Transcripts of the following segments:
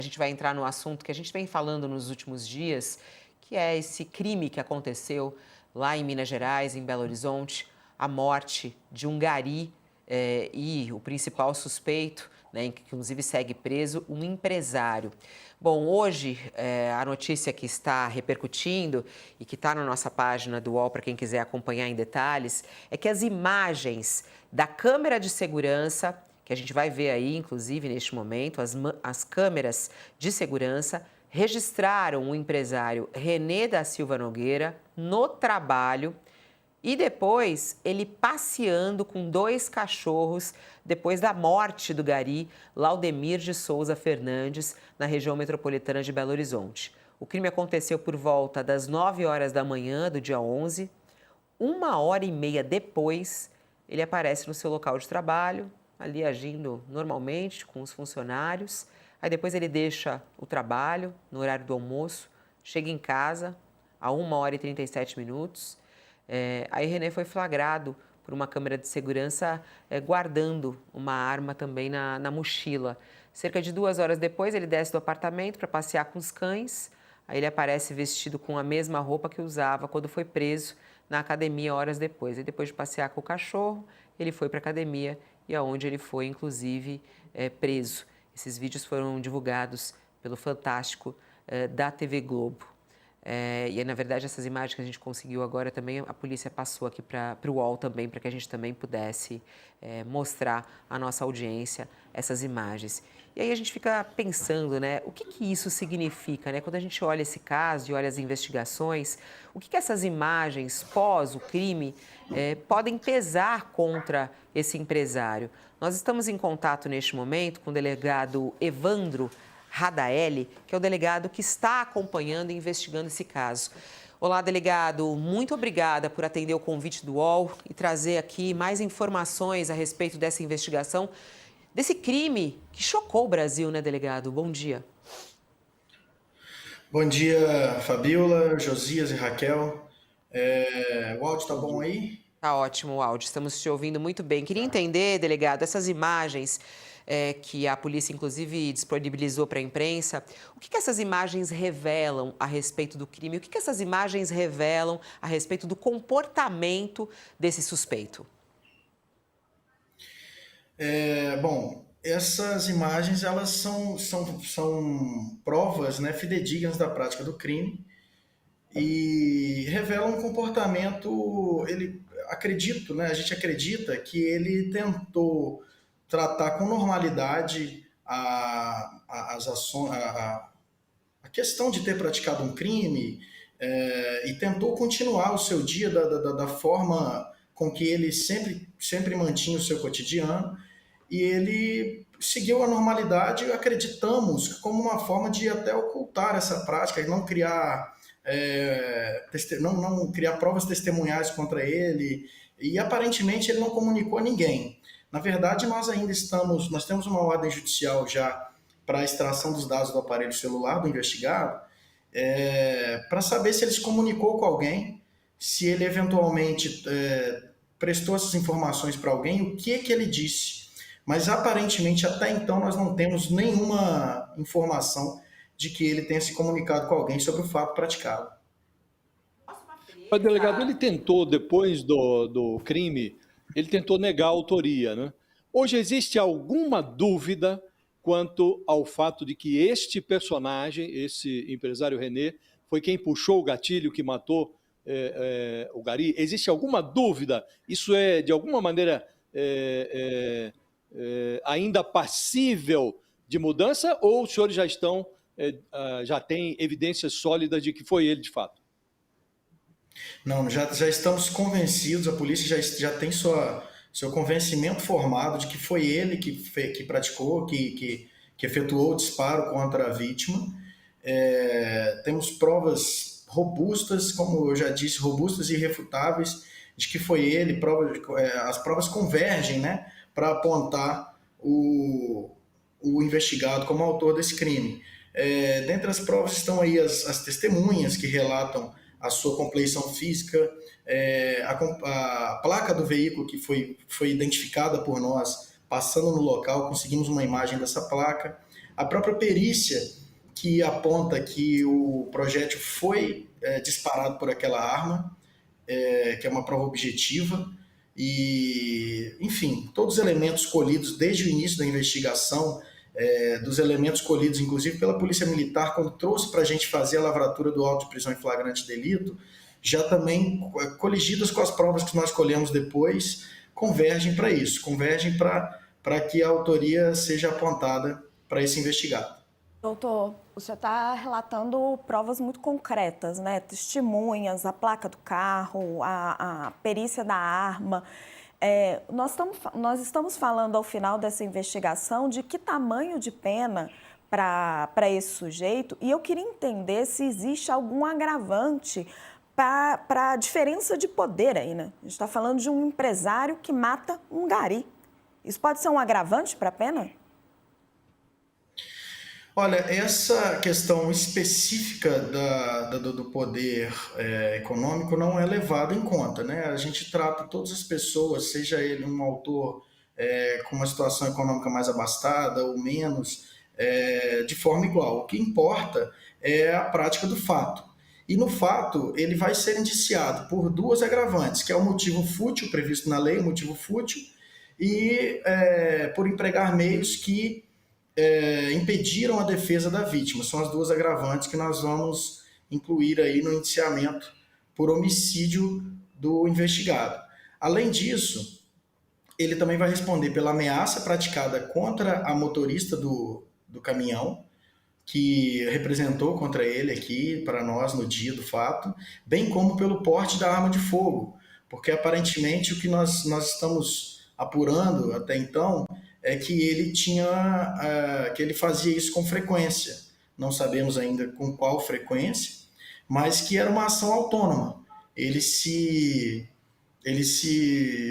A gente vai entrar no assunto que a gente vem falando nos últimos dias, que é esse crime que aconteceu lá em Minas Gerais, em Belo Horizonte, a morte de um gari e o principal suspeito, né, que inclusive segue preso, um empresário. Bom, hoje a notícia que está repercutindo e que está na nossa página do UOL, para quem quiser acompanhar em detalhes, é que as imagens da câmera de segurança que a gente vai ver aí, inclusive, neste momento, as câmeras de segurança registraram o empresário René da Silva Nogueira no trabalho e depois ele passeando com 2 cachorros depois da morte do gari Laudemir de Souza Fernandes, na região metropolitana de Belo Horizonte. O crime aconteceu por volta das 9 horas da manhã do dia 11. 1h30 depois, ele aparece no seu local de trabalho, ali agindo normalmente com os funcionários. Aí depois ele deixa o trabalho no horário do almoço, chega em casa a 1h37. Aí René foi flagrado por uma câmera de segurança guardando uma arma também na mochila. Cerca de 2 horas depois, ele desce do apartamento para passear com os cães. Aí ele aparece vestido com a mesma roupa que usava quando foi preso na academia horas depois. E depois de passear com o cachorro, ele foi para a academia e aonde ele foi, inclusive, preso. Esses vídeos foram divulgados pelo Fantástico da TV Globo. E, na verdade, essas imagens que a gente conseguiu agora também, a polícia passou aqui para o UOL também, para que a gente também pudesse mostrar à nossa audiência essas imagens. E aí a gente fica pensando, né, o que isso significa, né? Quando a gente olha esse caso e olha as investigações, o que essas imagens pós o crime podem pesar contra esse empresário? Nós estamos em contato neste momento com o delegado Evandro Radaeli, que é o delegado que está acompanhando e investigando esse caso. Olá, delegado, muito obrigada por atender o convite do UOL e trazer aqui mais informações a respeito dessa investigação, desse crime que chocou o Brasil, né, delegado? Bom dia. Bom dia, Fabiola, Josias e Raquel. O áudio tá bom aí? Tá ótimo o áudio, estamos te ouvindo muito bem. Queria entender, delegado, essas imagens que a polícia, inclusive, disponibilizou para a imprensa, o que essas imagens revelam a respeito do crime? O que essas imagens revelam a respeito do comportamento desse suspeito? Bom, essas imagens elas são provas, né, fidedignas da prática do crime e revelam um comportamento, acredito, né, a gente acredita que ele tentou tratar com normalidade as ações, a questão de ter praticado um crime e tentou continuar o seu dia da forma com que ele sempre mantinha o seu cotidiano e ele seguiu a normalidade, acreditamos, como uma forma de até ocultar essa prática e não criar não criar provas testemunhais contra ele, e aparentemente ele não comunicou a ninguém. Na verdade, nós temos uma ordem judicial já para a extração dos dados do aparelho celular do investigado, para saber se ele se comunicou com alguém, se ele eventualmente prestou essas informações para alguém, o que ele disse. Mas aparentemente até então nós não temos nenhuma informação de que ele tenha se comunicado com alguém sobre o fato praticado. O delegado, ele tentou, depois do crime, ele tentou negar a autoria, né? Hoje existe alguma dúvida quanto ao fato de que este personagem, esse empresário René, foi quem puxou o gatilho que matou o gari? Existe alguma dúvida? Isso é, de alguma maneira, ainda passível de mudança, ou os senhores já têm evidências sólidas de que foi ele de fato? Não, já estamos convencidos, a polícia já tem seu convencimento formado de que foi ele que praticou, que efetuou o disparo contra a vítima. Temos provas robustas, como eu já disse, robustas e irrefutáveis, de que foi ele. As provas convergem, né, para apontar o investigado como autor desse crime. Dentre as provas estão aí as testemunhas que relatam a sua compleição física, a placa do veículo que foi identificada por nós, passando no local, conseguimos uma imagem dessa placa, A própria perícia que aponta que o projétil foi disparado por aquela arma, que é uma prova objetiva, e, enfim, todos os elementos colhidos desde o início da investigação, dos elementos colhidos, inclusive, pela Polícia Militar, quando trouxe para a gente fazer a lavratura do auto de prisão em flagrante delito, já também coligidas com as provas que nós colhemos depois, convergem para isso, convergem para que a autoria seja apontada para esse investigado. Doutor, o senhor está relatando provas muito concretas, né? Testemunhas, a placa do carro, a perícia da arma. Nós estamos falando ao final dessa investigação de que tamanho de pena para esse sujeito, e eu queria entender se existe algum agravante para a diferença de poder aí, né? A gente está falando de um empresário que mata um gari. Isso pode ser um agravante para a pena? Olha, essa questão específica do poder econômico não é levada em conta, né? A gente trata todas as pessoas, seja ele um autor com uma situação econômica mais abastada ou menos, de forma igual. O que importa é a prática do fato. E no fato, ele vai ser indiciado por duas agravantes, que é o motivo fútil previsto na lei, o motivo fútil, e por empregar meios que impediram a defesa da vítima. São as duas agravantes que nós vamos incluir aí no indiciamento por homicídio do investigado. Além disso, ele também vai responder pela ameaça praticada contra a motorista do caminhão, que representou contra ele aqui para nós no dia do fato, bem como pelo porte da arma de fogo, porque aparentemente o que nós estamos apurando até então é que ele que ele fazia isso com frequência. Não sabemos ainda com qual frequência, mas que era uma ação autônoma. Ele se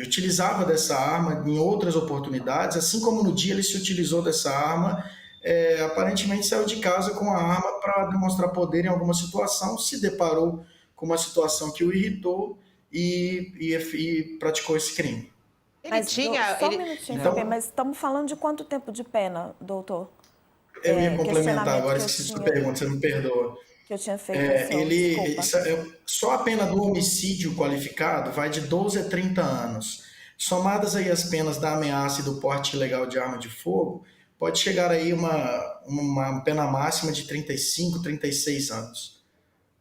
utilizava dessa arma em outras oportunidades, assim como no dia ele se utilizou dessa arma, aparentemente saiu de casa com a arma para demonstrar poder em alguma situação, se deparou com uma situação que o irritou e praticou esse crime. Só um minutinho, então, mas estamos falando de quanto tempo de pena, doutor? Eu ia complementar agora, esqueci sua pergunta, você me perdoa. Que eu tinha feito só a pena do homicídio qualificado vai de 12 a 30 anos. Somadas aí as penas da ameaça e do porte ilegal de arma de fogo, pode chegar aí uma pena máxima de 35, 36 anos.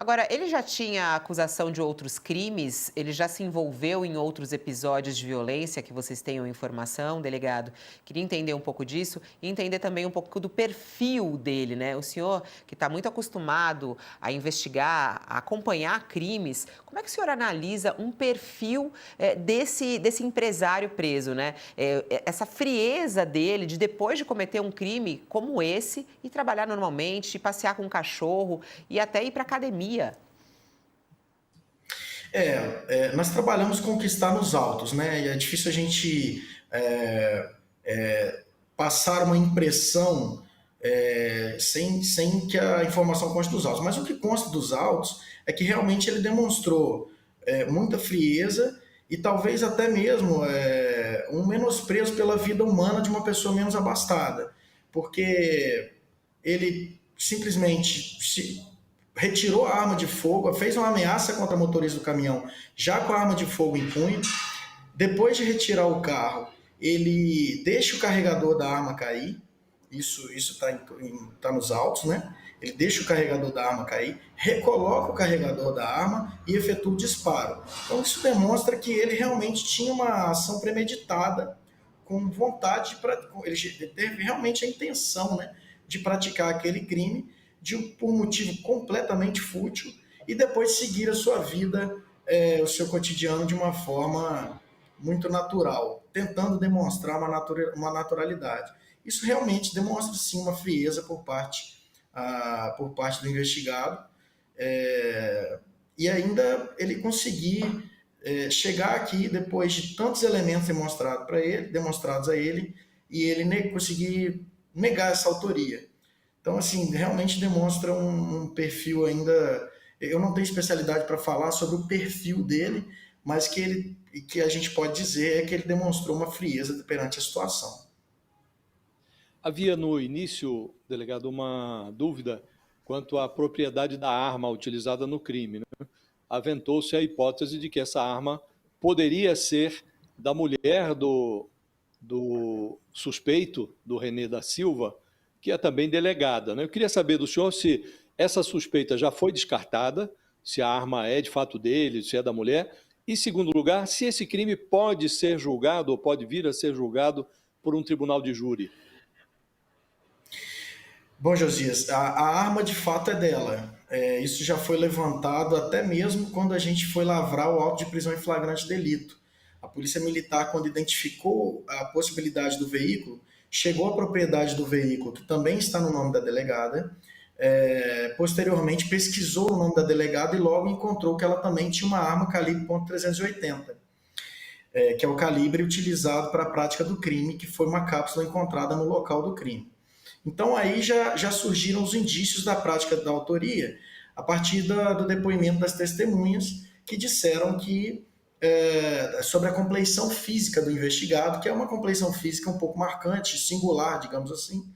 Agora, ele já tinha acusação de outros crimes? Ele já se envolveu em outros episódios de violência que vocês tenham informação, delegado? Queria entender um pouco disso e entender também um pouco do perfil dele, né? O senhor, que está muito acostumado a investigar, a acompanhar crimes, como é que o senhor analisa um perfil desse empresário preso, né? Essa frieza dele de, depois de cometer um crime como esse, ir trabalhar normalmente, ir passear com um cachorro e até ir para academia. Nós trabalhamos com o que está nos autos, né? E é difícil a gente passar uma impressão sem que a informação conste dos autos. Mas o que consta dos autos é que realmente ele demonstrou muita frieza e talvez até mesmo um menosprezo pela vida humana de uma pessoa menos abastada, porque ele simplesmente retirou a arma de fogo, fez uma ameaça contra o motorista do caminhão, já com a arma de fogo em punho. Depois de retirar o carro, ele deixa o carregador da arma cair. Isso está nos autos, né? Ele deixa o carregador da arma cair, recoloca o carregador da arma e efetua o disparo. Então isso demonstra que ele realmente tinha uma ação premeditada, com vontade, ele teve realmente a intenção, né, de praticar aquele crime, por um motivo completamente fútil, e depois seguir a sua vida, o seu cotidiano de uma forma muito natural, tentando demonstrar uma naturalidade. Isso realmente demonstra, sim, uma frieza por parte do investigado, e ainda ele conseguir chegar aqui depois de tantos elementos demonstrados a ele, e ele conseguir negar essa autoria. Então, assim, realmente demonstra um perfil ainda... Eu não tenho especialidade para falar sobre o perfil dele, mas que a gente pode dizer é que ele demonstrou uma frieza perante a situação. Havia no início, delegado, uma dúvida quanto à propriedade da arma utilizada no crime, né? Aventou-se a hipótese de que essa arma poderia ser da mulher do suspeito, do René da Silva, que é também delegada, né? Eu queria saber do senhor se essa suspeita já foi descartada, se a arma é de fato dele, se é da mulher, e, em segundo lugar, se esse crime pode ser julgado ou pode vir a ser julgado por um tribunal de júri. Bom, Josias, a arma de fato é dela. Isso já foi levantado até mesmo quando a gente foi lavrar o auto de prisão em flagrante delito. A Polícia Militar, quando identificou a possibilidade do veículo, chegou à propriedade do veículo, que também está no nome da delegada, posteriormente pesquisou o nome da delegada e logo encontrou que ela também tinha uma arma calibre .380, que é o calibre utilizado para a prática do crime, que foi uma cápsula encontrada no local do crime. Então aí já surgiram os indícios da prática da autoria a partir do depoimento das testemunhas que disseram que sobre a compleição física do investigado, que é uma compleição física um pouco marcante, singular, digamos assim,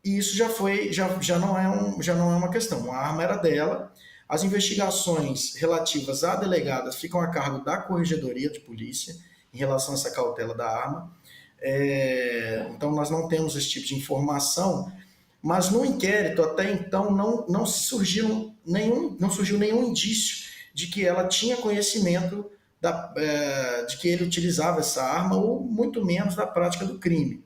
e isso já não é uma questão. A arma era dela. As investigações relativas a delegadas ficam a cargo da Corregedoria de Polícia em relação a essa cautela da arma. Então nós não temos esse tipo de informação, mas no inquérito até então não surgiu nenhum indício de que ela tinha conhecimento de que ele utilizava essa arma, ou muito menos da prática do crime.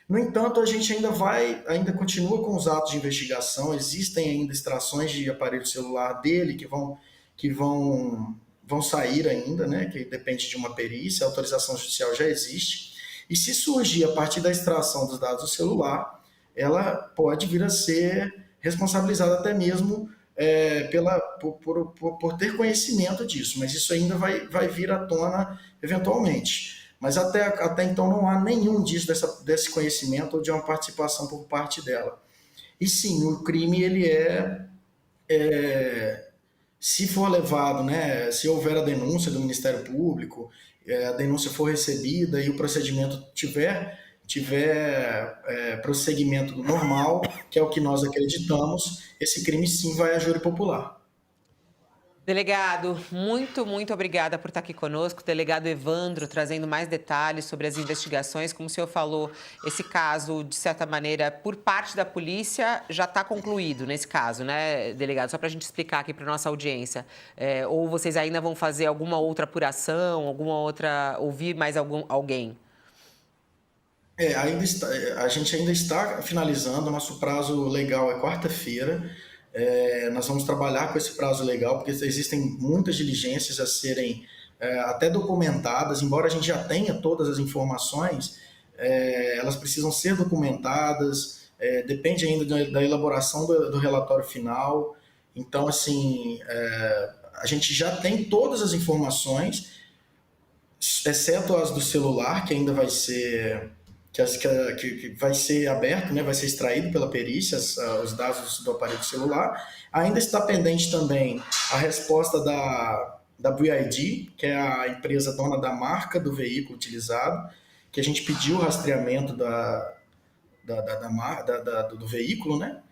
No entanto, a gente ainda continua com os atos de investigação, existem ainda extrações de aparelho celular dele que vão sair ainda, né, que depende de uma perícia, a autorização judicial já existe. E se surgir a partir da extração dos dados do celular, ela pode vir a ser responsabilizada até mesmo por ter conhecimento disso, mas isso ainda vai vir à tona eventualmente. Mas até então não há nenhum indício desse conhecimento ou de uma participação por parte dela. E sim, o crime ele se for levado, né, se houver a denúncia do Ministério Público, a denúncia for recebida e o procedimento tiver prosseguimento normal, que é o que nós acreditamos, esse crime sim vai a júri popular. Delegado, muito obrigada por estar aqui conosco. Delegado Evandro, trazendo mais detalhes sobre as investigações. Como o senhor falou, esse caso, de certa maneira, por parte da polícia, já está concluído nesse caso, né, delegado? Só para a gente explicar aqui para a nossa audiência. Ou vocês ainda vão fazer alguma outra apuração, ouvir mais alguém? A gente ainda está finalizando, nosso prazo legal é quarta-feira. Nós vamos trabalhar com esse prazo legal, porque existem muitas diligências a serem até documentadas, embora a gente já tenha todas as informações, elas precisam ser documentadas, depende ainda da elaboração do relatório final. Então, assim, a gente já tem todas as informações, exceto as do celular, que ainda vai ser... Que vai ser aberto, né, vai ser extraído pela perícia, os dados do aparelho celular. Ainda está pendente também a resposta da BYD, que é a empresa dona da marca do veículo utilizado, que a gente pediu o rastreamento do veículo, né?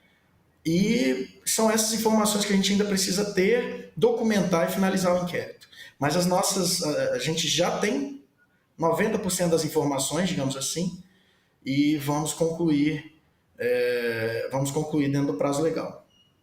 E são essas informações que a gente ainda precisa ter, documentar e finalizar o inquérito. Mas a gente já tem 90% das informações, digamos assim, e vamos concluir dentro do prazo legal.